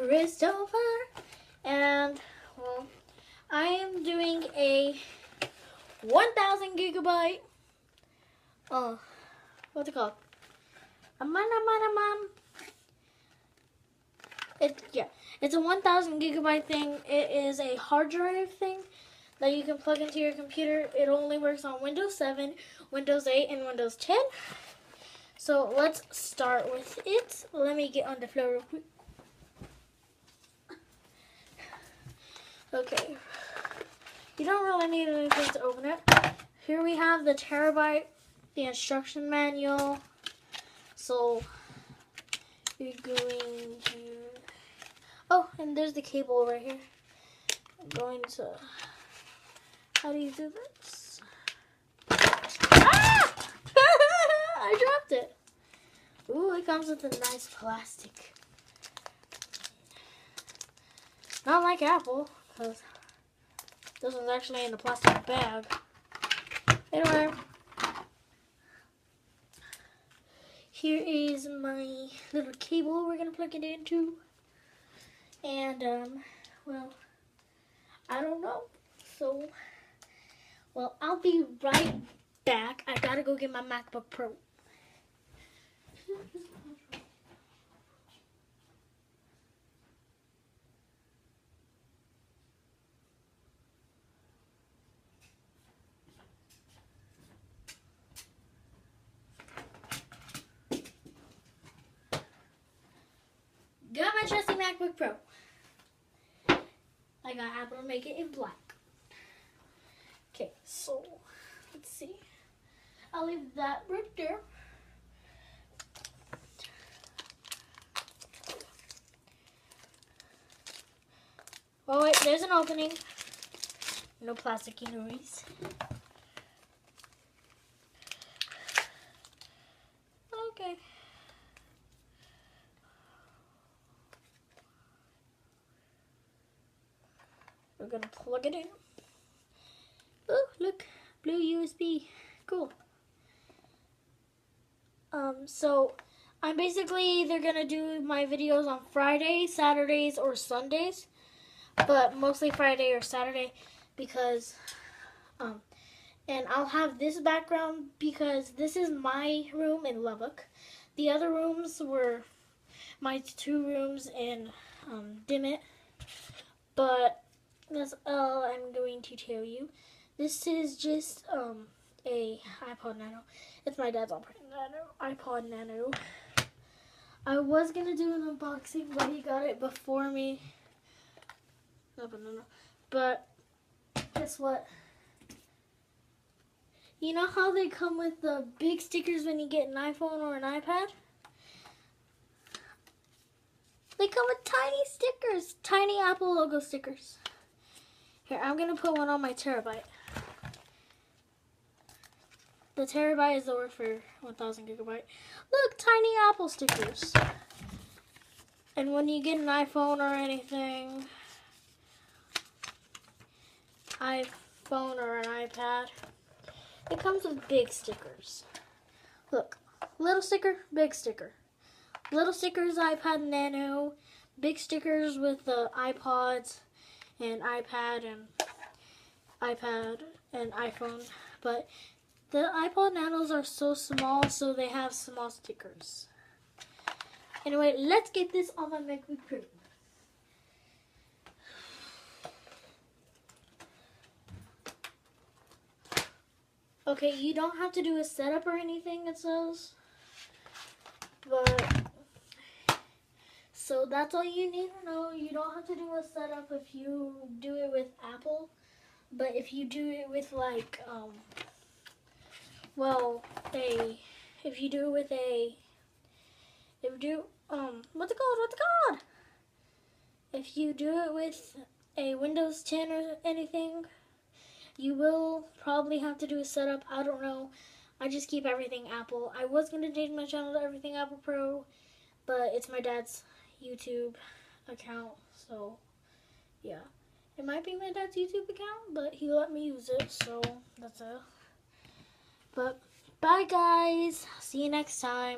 Christopher, and well, I am doing a 1,000 gigabyte. What's it called? It's a 1,000 gigabyte thing. It is a hard drive thing that you can plug into your computer. It only works on Windows 7, Windows 8, and Windows 10. So let's start with it. Let me get on the floor real quick. Okay. You don't really need anything to open it. Here we have the terabyte, the instruction manual. So you're going to... Oh, and there's the cable right here. I'm going to... How do you do this? Ah! I dropped it. Ooh, it comes with a nice plastic. Not like Apple, because this one's actually in a plastic bag. Anyway, here is my little cable we're going to plug it into. And, well, I don't know. So, well, I'll be right back. I gotta go get my MacBook Pro. Got my trusty MacBook Pro. I got Apple to make it in black. Okay, so let's see. I'll leave that right there. Oh wait, there's an opening. No plasticky noise. Okay. We're gonna plug it in. Oh, look, blue USB, cool. So I'm basically either gonna do my videos on Fridays, Saturdays, or Sundays, but mostly Friday or Saturday because, and I'll have this background because this is my room in Lubbock. The other rooms were my 2 rooms in Dimmitt, but that's all I'm going to tell you. This is just a iPod Nano. It's my dad's iPod Nano. I was gonna do an unboxing, but he got it before me. No. But guess what? You know how they come with the big stickers when you get an iPhone or an iPad? They come with tiny stickers, tiny Apple logo stickers. Here, I'm gonna put one on my terabyte. The terabyte is the word for 1,000 gigabyte. Look, tiny Apple stickers. And when you get an iPhone or anything, iPhone or an iPad, it comes with big stickers. Look, little sticker, big sticker. Little stickers, iPad Nano. Big stickers with the iPods and iPad and iPhone. But the iPod Nanos are so small, so they have small stickers. Anyway, let's get this on my MacBook Pro. Okay, you don't have to do a setup or anything, it says. But, so that's all you need to know. You don't have to do a setup if you do it with Apple. But if you do it with like, if you do it with what's it called? If you do it with a Windows 10 or anything, you will probably have to do a setup. I don't know. I just keep everything Apple. I was going to change my channel to Everything Apple Pro, but it's my dad's YouTube account, so yeah. It might be my dad's YouTube account, but he let me use it, so that's it. But bye guys. See you next time.